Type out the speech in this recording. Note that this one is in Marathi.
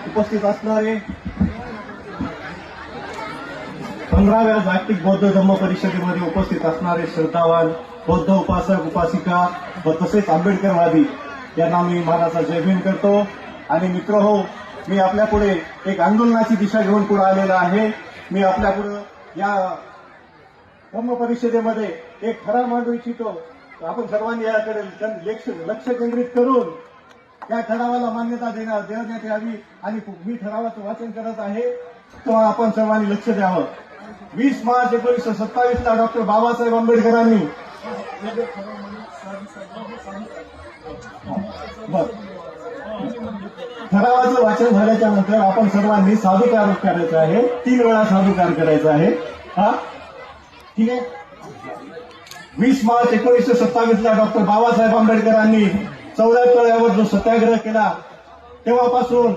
उपस्थित असणारे 15व्या जागतिक बौद्ध धम्म परिषदेमध्ये उपस्थित असणारे श्रद्धावान बौद्ध उपासक उपासिका व तसेच आंबेडकरवादी यांना मी मानाचा जयभीम करतो. आणि मित्र हो, मी आपल्यापुढे एक आंदोलनाची दिशा घेऊन पुढे आलेला आहे. मी आपल्यापुढे या धम्म परिषदेमध्ये एक ठराव मांडू इच्छितो. आपण सर्वांनी याकडे लक्ष केंद्रित करून या ठरावाला मान्यता देण्यात यावी. आणि मी ठरावाचं वाचन करत आहे, तो आपण सर्वांनी लक्ष द्यावं. 20 मार्च 1927 ला डॉक्टर बाबासाहेब आंबेडकरांनी ठरावाचं वाचन झाल्याच्या नंतर आपण सर्वांनी साधुकार करायचा आहे. 3 वेळा साधुकार करायचा आहे. हा ठीक आहे. 20 मार्च 1927 ला डॉक्टर बाबासाहेब आंबेडकरांनी 14 तळ्यावर जो सत्याग्रह केला, तेव्हापासून